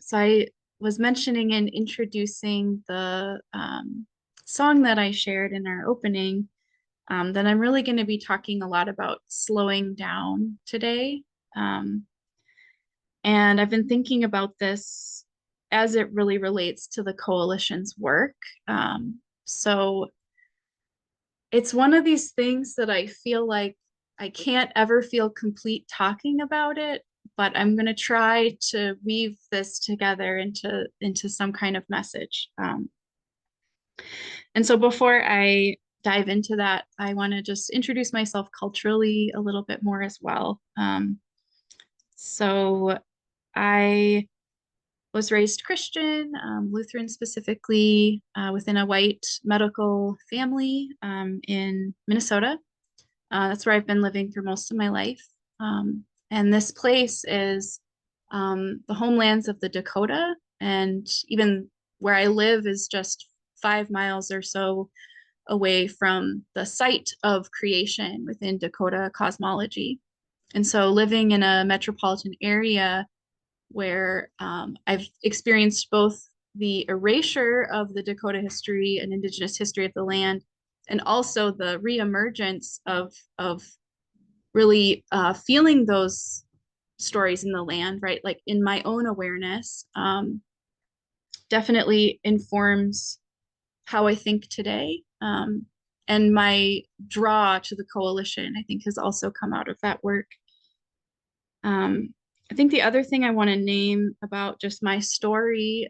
So I was mentioning and introducing the song that I shared in our opening, that I'm really going to be talking a lot about slowing down today. Um, and I've been thinking about this as it really relates to the coalition's work. So it's one of these things that I feel like I can't ever feel complete talking about it, but I'm going to try to weave this together into some kind of message. And so before I dive into that, I want to just introduce myself culturally a little bit more as well. So I was raised Christian, Lutheran specifically, within a white medical family in Minnesota. That's where I've been living for most of my life. And this place is the homelands of the Dakota. And even where I live is just 5 miles or so away from the site of creation within Dakota cosmology. And so living in a metropolitan area where I've experienced both the erasure of the Dakota history and indigenous history of the land, and also the reemergence of really feeling those stories in the land, right? Like in my own awareness, definitely informs how I think today. And my draw to the coalition, I think, has also come out of that work. I think the other thing I want to name about just my story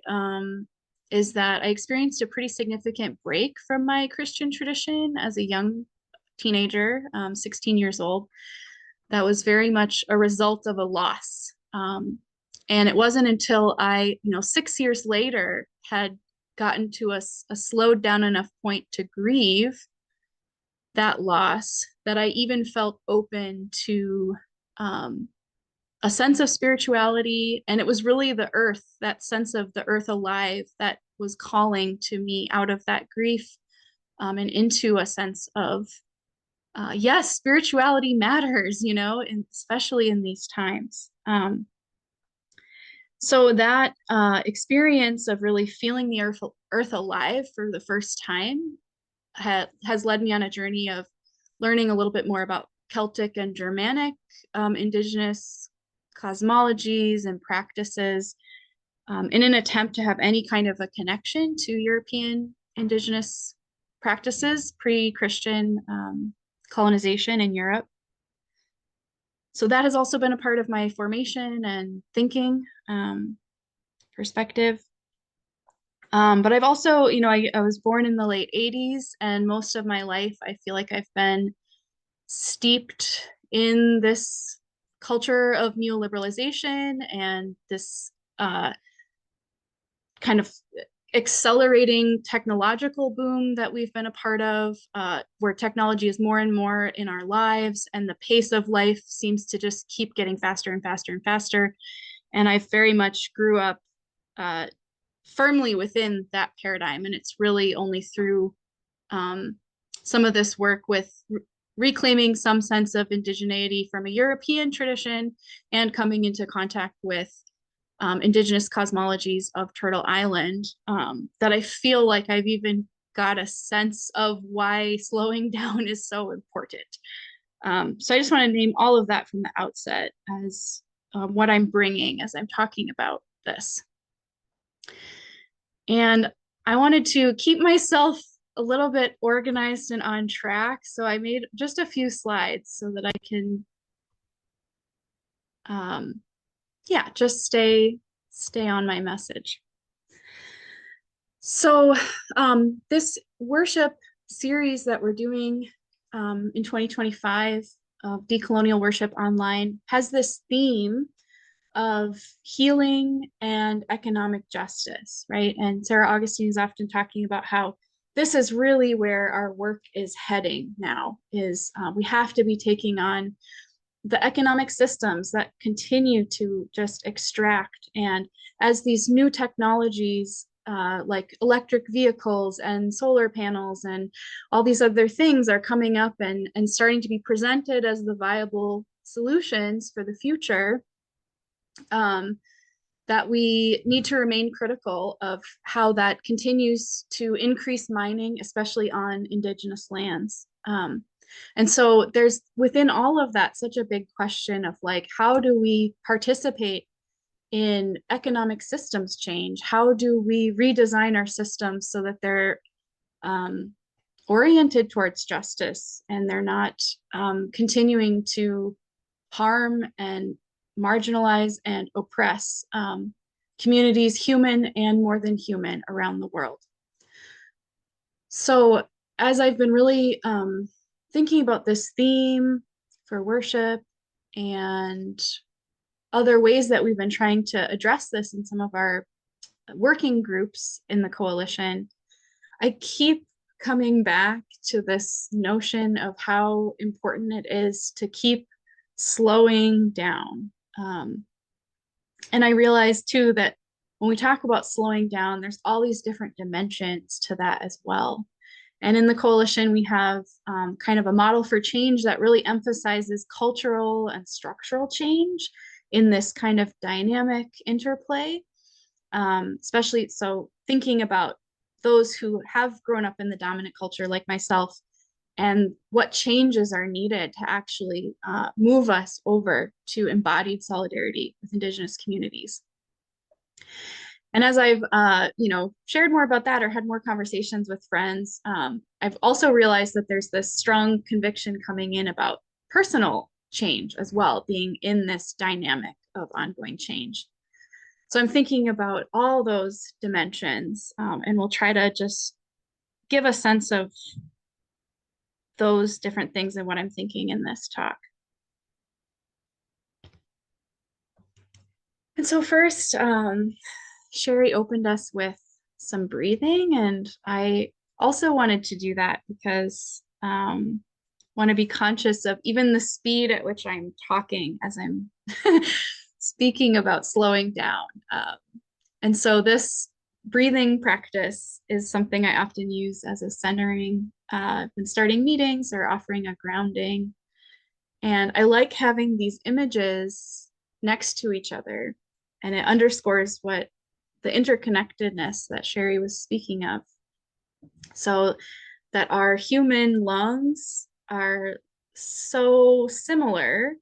is that I experienced a pretty significant break from my Christian tradition as a young teenager, 16 years old. That was very much a result of a loss. And it wasn't until I, 6 years later, had gotten to a slowed down enough point to grieve that loss that I even felt open to a sense of spirituality. And it was really the earth, that sense of the earth alive, that was calling to me out of that grief, and into a sense of, yes, spirituality matters, and especially in these times. So that experience of really feeling the earth alive for the first time has led me on a journey of learning a little bit more about Celtic and Germanic indigenous cosmologies and practices, in an attempt to have any kind of a connection to European indigenous practices pre-Christian colonization in Europe. So that has also been a part of my formation and thinking perspective. But I've also, I was born in the late 80s, and most of my life, I feel like I've been steeped in this culture of neoliberalization and this kind of accelerating technological boom that we've been a part of, where technology is more and more in our lives, and the pace of life seems to just keep getting faster and faster and faster. And I very much grew up firmly within that paradigm. And it's really only through some of this work with reclaiming some sense of indigeneity from a European tradition and coming into contact with indigenous cosmologies of Turtle Island, that I feel like I've even got a sense of why slowing down is so important. So I just want to name all of that from the outset as what I'm bringing as I'm talking about this. And I wanted to keep myself a little bit organized and on track. So I made just a few slides so that I can, just stay on my message. So this worship series that we're doing in 2025 of Decolonial Worship Online has this theme of healing and economic justice, right? And Sarah Augustine is often talking about how this is really where our work is heading now, is we have to be taking on the economic systems that continue to just extract. And as these new technologies like electric vehicles and solar panels and all these other things are coming up and starting to be presented as the viable solutions for the future, that that we need to remain critical of how that continues to increase mining, especially on Indigenous lands. And so there's within all of that such a big question of like, how do we participate in economic systems change? How do we redesign our systems so that they're oriented towards justice and they're not continuing to harm and marginalize and oppress communities, human and more than human, around the world? So as I've been really thinking about this theme for worship and other ways that we've been trying to address this in some of our working groups in the coalition, I keep coming back to this notion of how important it is to keep slowing down. And I realize too that when we talk about slowing down, there's all these different dimensions to that as well. And in the coalition, we have kind of a model for change that really emphasizes cultural and structural change in this kind of dynamic interplay, especially so thinking about those who have grown up in the dominant culture like myself and what changes are needed to actually move us over to embodied solidarity with Indigenous communities. And as I've, shared more about that or had more conversations with friends, I've also realized that there's this strong conviction coming in about personal change as well, being in this dynamic of ongoing change. So I'm thinking about all those dimensions, and we'll try to just give a sense of those different things and what I'm thinking in this talk. And so first, Sherry opened us with some breathing, and I also wanted to do that because want to be conscious of even the speed at which I'm talking as I'm speaking about slowing down. And so this breathing practice is something I often use as a centering when starting meetings or offering a grounding. And I like having these images next to each other, and it underscores what the interconnectedness that Sherry was speaking of. So that our human lungs are so similar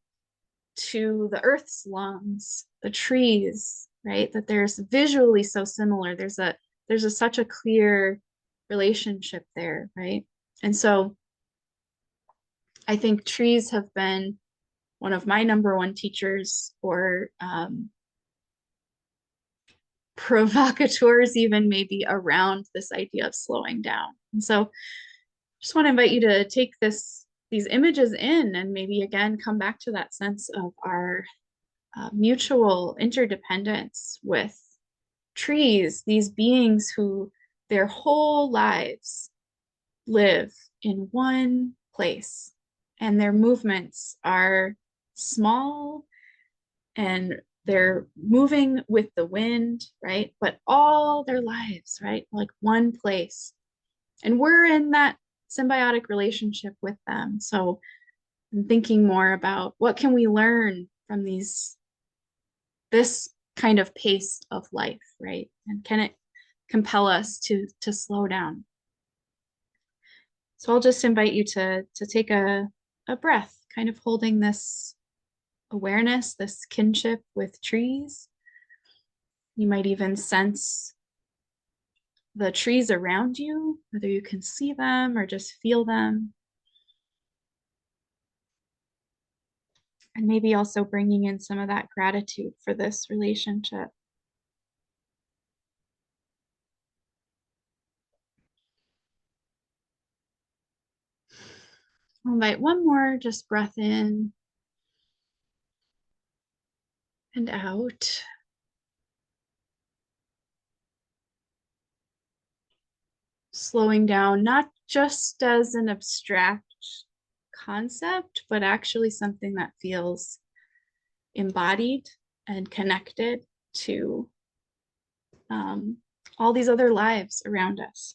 to the earth's lungs, the trees, right? That there's visually so similar. There's such a clear relationship there, right? And so I think trees have been one of my number one teachers, or provocateurs even, maybe, around this idea of slowing down. And so just want to invite you to take these images in and maybe again come back to that sense of our mutual interdependence with trees, these beings who their whole lives live in one place, and their movements are small and they're moving with the wind, right? But all their lives, right? Like one place. And we're in that symbiotic relationship with them. So I'm thinking more about what can we learn from this kind of pace of life, right? And can it compel us to slow down? So I'll just invite you to take a breath, kind of holding this awareness, this kinship with trees. You might even sense the trees around you, whether you can see them or just feel them. And maybe also bringing in some of that gratitude for this relationship. I'll invite one more just breath in and out. Slowing down, not just as an abstract concept, but actually something that feels embodied and connected to all these other lives around us.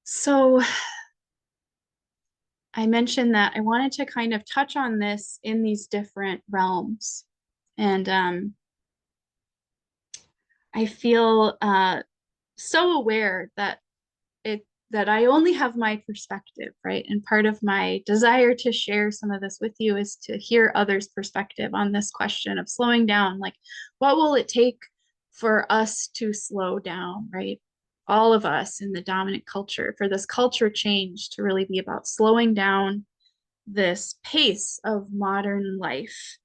So I mentioned that I wanted to kind of touch on this in these different realms. And I feel so aware that that I only have my perspective, right? And part of my desire to share some of this with you is to hear others' perspective on this question of slowing down. Like, what will it take for us to slow down, right? All of us in the dominant culture, for this culture change to really be about slowing down this pace of modern life,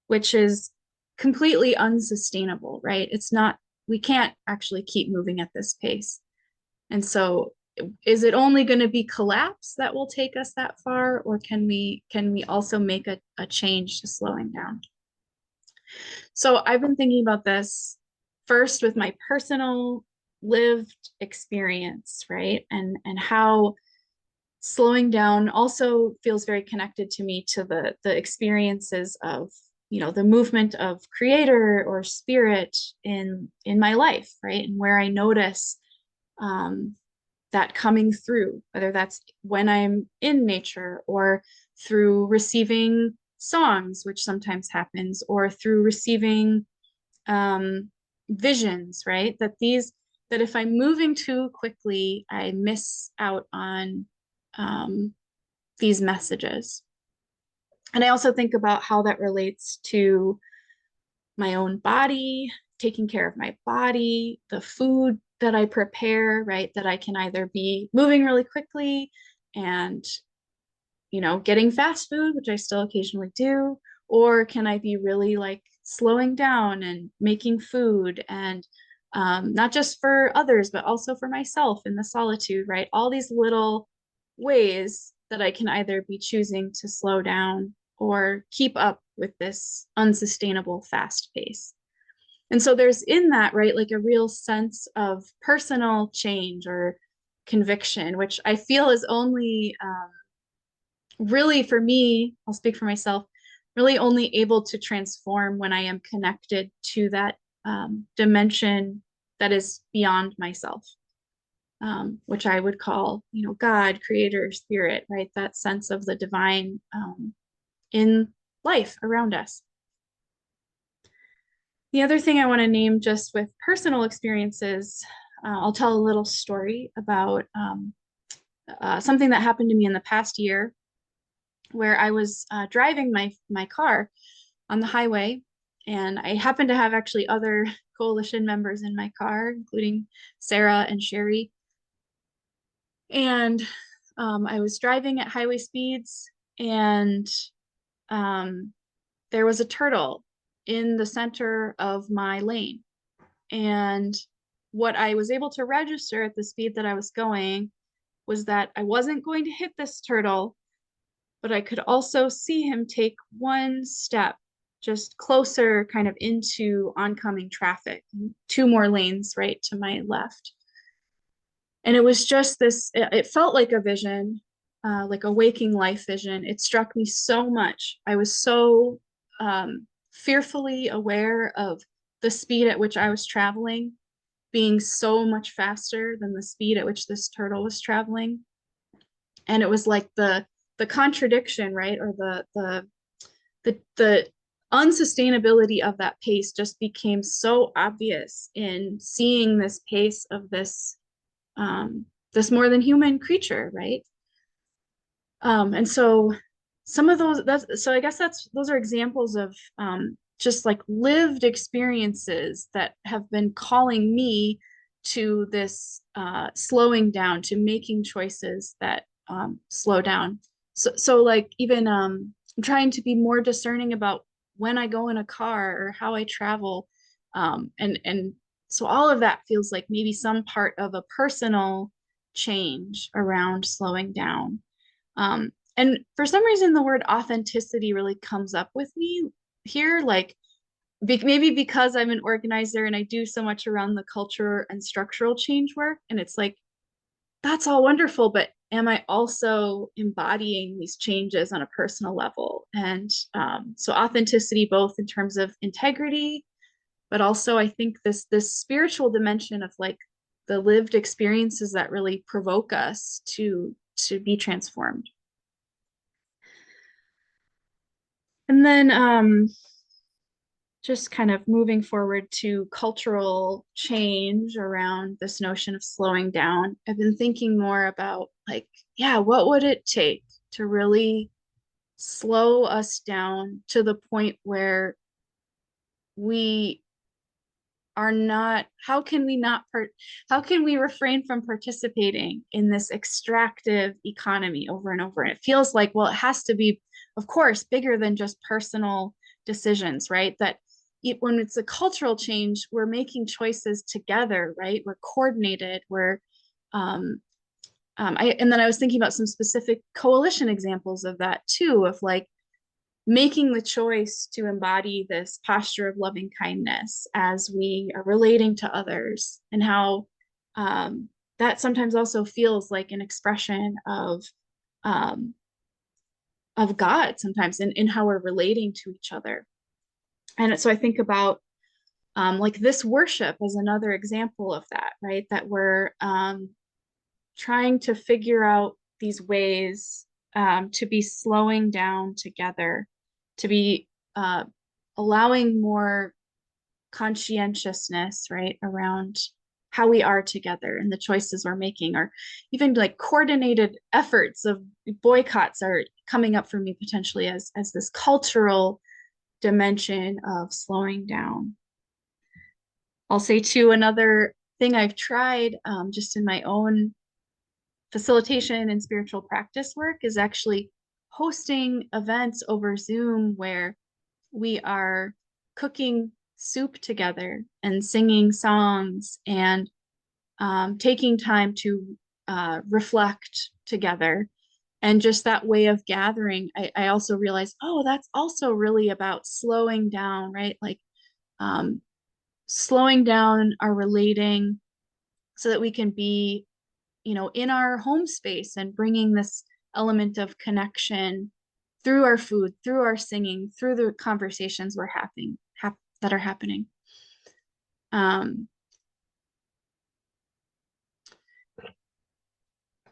which is completely unsustainable, right? It's not, we can't actually keep moving at this pace. And so is it only going to be collapse that will take us that far, or can we also make a change to slowing down? So I've been thinking about this first with my personal lived experience, right? And how slowing down also feels very connected to me to the experiences of, you know, the movement of creator or spirit in my life, right? And where I notice that coming through, whether that's when I'm in nature or through receiving songs, which sometimes happens, or through receiving visions, right? That if I'm moving too quickly, I miss out on these messages. And I also think about how that relates to my own body, taking care of my body, the food that I prepare, right? That I can either be moving really quickly and, you know, getting fast food, which I still occasionally do, or can I be really like slowing down and making food and not just for others, but also for myself in the solitude, right? All these little ways that I can either be choosing to slow down or keep up with this unsustainable fast pace. And so there's in that, right, like a real sense of personal change or conviction, which I feel is only really for me, I'll speak for myself, really only able to transform when I am connected to that dimension that is beyond myself, which I would call, you know, God, creator, spirit, right? That sense of the divine in life around us. The other thing I want to name just with personal experiences, I'll tell a little story about something that happened to me in the past year where I was driving my car on the highway, and I happened to have actually other coalition members in my car, including Sarah and Sherry. And I was driving at highway speeds, and there was a turtle in the center of my lane. And what I was able to register at the speed that I was going was that I wasn't going to hit this turtle, but I could also see him take one step just closer kind of into oncoming traffic, two more lanes right to my left. And it was just this, it felt like a vision, like a waking life vision. It struck me so much. I was so fearfully aware of the speed at which I was traveling being so much faster than the speed at which this turtle was traveling. And it was like the contradiction, right? Or the unsustainability of that pace just became so obvious in seeing this pace of this more than human creature, right? And so some of so I guess those are examples of just like lived experiences that have been calling me to this slowing down, to making choices that slow down. So like even I'm trying to be more discerning about when I go in a car or how I travel. And so all of that feels like maybe some part of a personal change around slowing down. And for some reason, the word authenticity really comes up with me here, like maybe because I'm an organizer and I do so much around the culture and structural change work. And it's like, that's all wonderful, but am I also embodying these changes on a personal level? And so authenticity, both in terms of integrity, but also I think this spiritual dimension of like the lived experiences that really provoke us to be transformed. And then just kind of moving forward to cultural change around this notion of slowing down. I've been thinking more about like, yeah, what would it take to really slow us down to the point where we are not, how can we refrain from participating in this extractive economy over and over? And it feels like, well, it has to be, of course, bigger than just personal decisions, right? That when it's a cultural change, we're making choices together, right? We're coordinated, um, and then I was thinking about some specific coalition examples of that too, of like making the choice to embody this posture of loving kindness as we are relating to others, and how that sometimes also feels like an expression um, of God sometimes in how we're relating to each other. And so I think about like this worship as another example of that, right? That we're trying to figure out these ways to be slowing down together, to be allowing more conscientiousness, right, around how we are together and the choices we're making, or even like coordinated efforts of boycotts are coming up for me potentially as this cultural dimension of slowing down. I'll say too, another thing I've tried just in my own facilitation and spiritual practice work is actually hosting events over Zoom where we are cooking soup together and singing songs and taking time to reflect together. And just that way of gathering, I also realized, oh, that's also really about slowing down, right? Like um, slowing down our relating so that we can be, in our home space and bringing this element of connection through our food, through our singing, through the conversations we're having that are happening.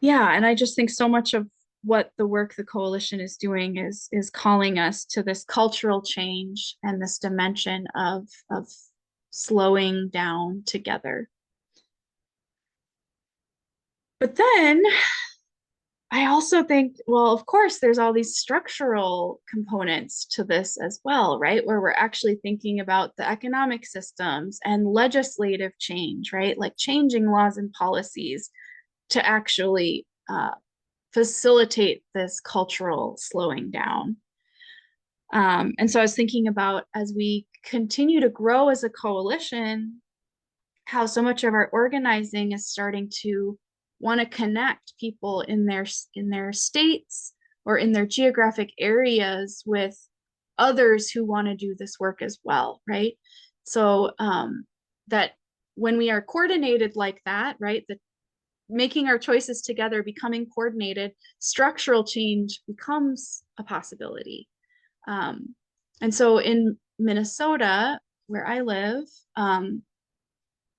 Yeah, and I just think so much of what the work the coalition is doing is calling us to this cultural change and this dimension of slowing down together. But then I also think, well, of course, there's all these structural components to this as well, right? Where we're actually thinking about the economic systems and legislative change, right? Like changing laws and policies to actually facilitate this cultural slowing down. And so I was thinking about, as we continue to grow as a coalition, how so much of our organizing is starting to want to connect people in their states or in their geographic areas with others who want to do this work as well, right? So that when we are coordinated like that, right, the making our choices together, becoming coordinated, structural change becomes a possibility. Um, and so in Minnesota, where I live,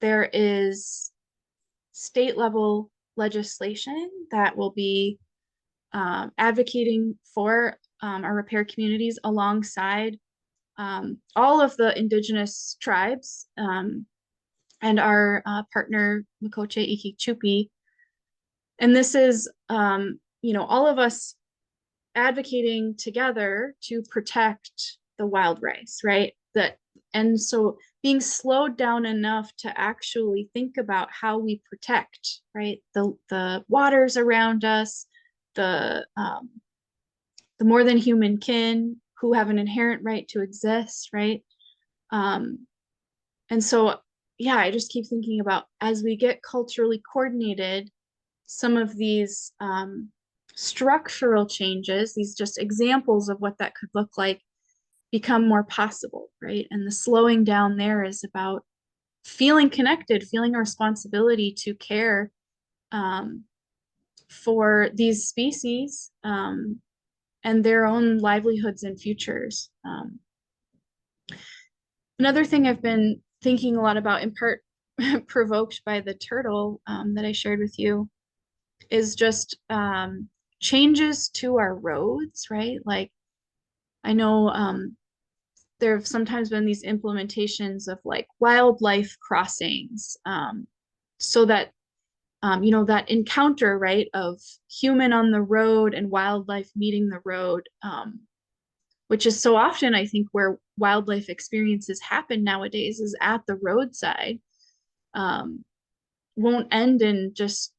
there is state level legislation that will be advocating for our repair communities alongside all of the indigenous tribes and our partner Makoche Iki. And this is, all of us advocating together to protect the wild rice, right? And so being slowed down enough to actually think about how we protect, right, the waters around us, the more than human kin who have an inherent right to exist, right? Um, and so, yeah, I just keep thinking about, as we get culturally coordinated, some of these structural changes, these just examples of what that could look like, become more possible, right? And the slowing down there is about feeling connected, feeling a responsibility to care for these species and their own livelihoods and futures. Another thing I've been thinking a lot about, in part provoked by the turtle that I shared with you, is just changes to our roads, right? Like I know there have sometimes been these implementations of like wildlife crossings, so that that encounter, right, of human on the road and wildlife meeting the road, which is so often, I think, where wildlife experiences happen nowadays is at the roadside, um, won't end in just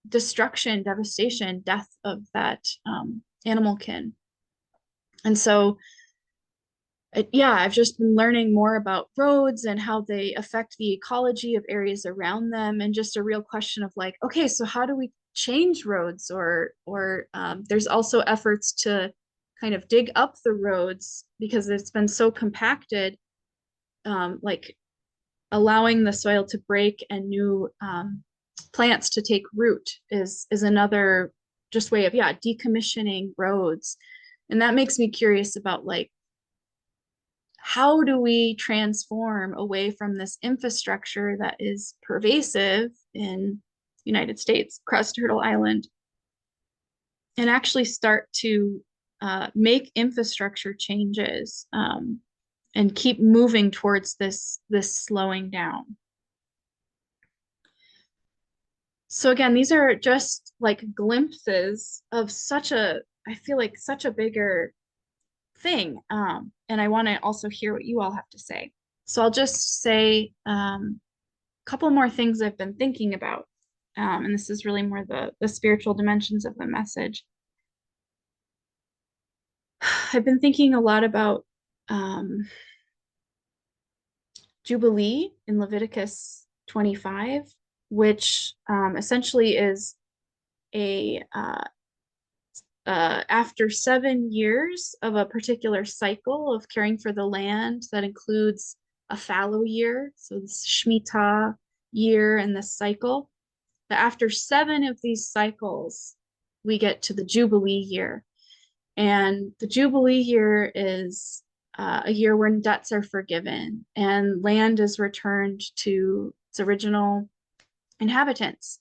destruction, devastation, death of that animal kin. And so, yeah, I've just been learning more about roads and how they affect the ecology of areas around them, and just a real question of like, okay, so how do we change roads? Or there's also efforts to kind of dig up the roads because it's been so compacted, like allowing the soil to break and new plants to take root is another just way of, yeah, decommissioning roads. And that makes me curious about like, how do we transform away from this infrastructure that is pervasive in United States, across Turtle Island, and actually start to make infrastructure changes, and keep moving towards this slowing down. So again, these are just like glimpses of I feel like such a bigger thing. And I want to also hear what you all have to say. So I'll just say a couple more things I've been thinking about. And this is really more the spiritual dimensions of the message. I've been thinking a lot about Jubilee in Leviticus 25, which essentially is a after 7 years of a particular cycle of caring for the land that includes a fallow year, so this Shemitah year and this cycle, that after 7 of these cycles, we get to the Jubilee year. And the Jubilee year is a year when debts are forgiven and land is returned to its original inhabitants.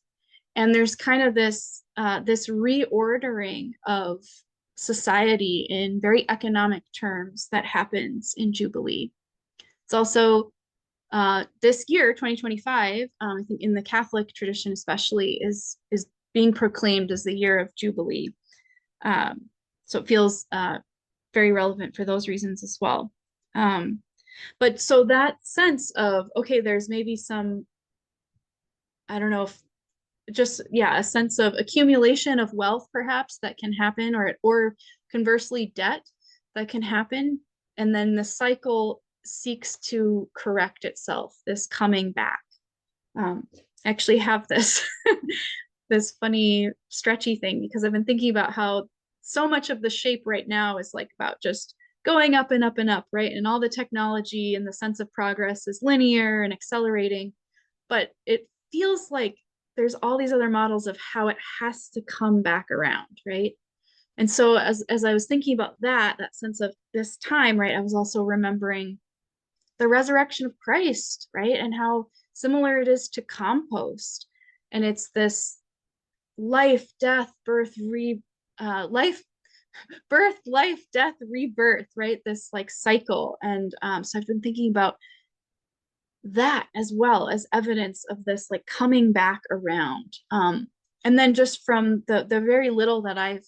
And there's kind of this reordering of society in very economic terms that happens in Jubilee. It's also this year, 2025, I think in the Catholic tradition especially, is being proclaimed as the year of Jubilee. So it feels very relevant for those reasons as well. But so that sense of, okay, there's maybe some, I don't know if just, yeah, a sense of accumulation of wealth perhaps that can happen, or conversely debt that can happen. And then the cycle seeks to correct itself, this coming back. I actually have this this funny stretchy thing because I've been thinking about how so much of the shape right now is like about just going up and up and up, right? And all the technology and the sense of progress is linear and accelerating, but it feels like there's all these other models of how it has to come back around, right? And so as I was thinking about that sense of this time, right, I was also remembering the resurrection of Christ, right? And how similar it is to compost. And it's this life, death, birth, life, death, rebirth, right? This like cycle. And so I've been thinking about that as well as evidence of this like coming back around. And then just from the very little that I've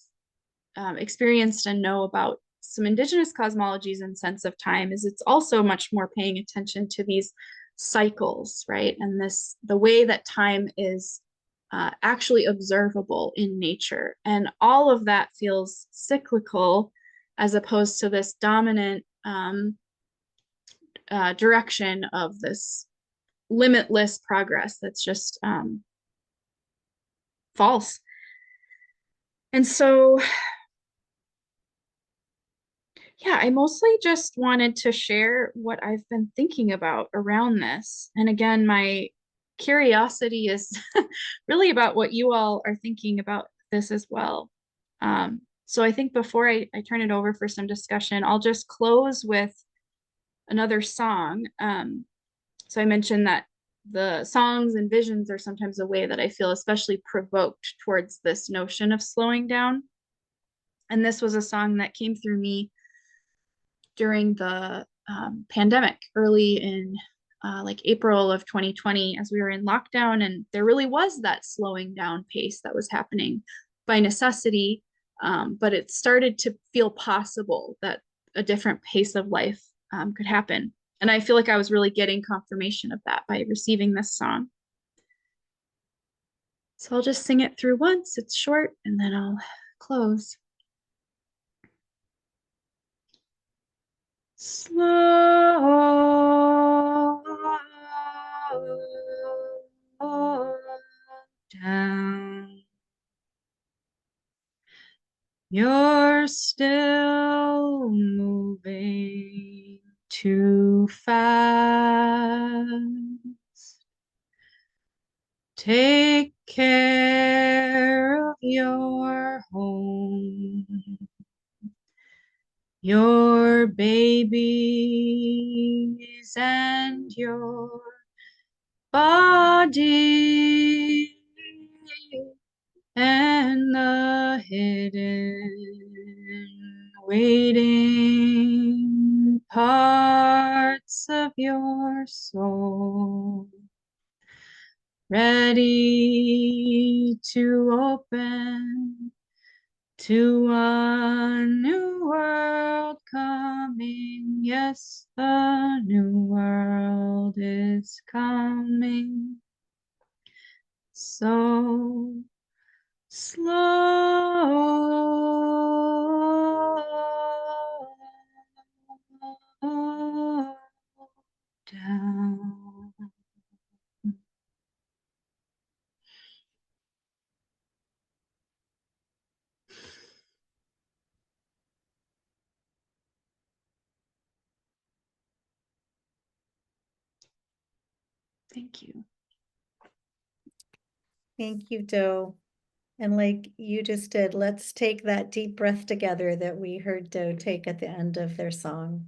experienced and know about some indigenous cosmologies and sense of time, is it's also much more paying attention to these cycles, right? And the way that time is actually observable in nature. And all of that feels cyclical as opposed to this dominant direction of this limitless progress that's just false. And so, yeah, I mostly just wanted to share what I've been thinking about around this. And again, my curiosity is really about what you all are thinking about this as well. So I think before I turn it over for some discussion, I'll just close with another song. So I mentioned that the songs and visions are sometimes a way that I feel especially provoked towards this notion of slowing down. And this was a song that came through me during the pandemic, early in like April of 2020, as we were in lockdown, and there really was that slowing down pace that was happening by necessity. But it started to feel possible that a different pace of life could happen. And I feel like I was really getting confirmation of that by receiving this song. So I'll just sing it through once. It's short, and then I'll close. Slow down. You're still moving too fast. Take care of your home, your babies, and your body, and the hidden waiting parts of your soul, ready to open to a new world coming. Yes, the new world is coming. So slow down. Thank you. Thank you, Doe. And like you just did, let's take that deep breath together that we heard Doe take at the end of their song.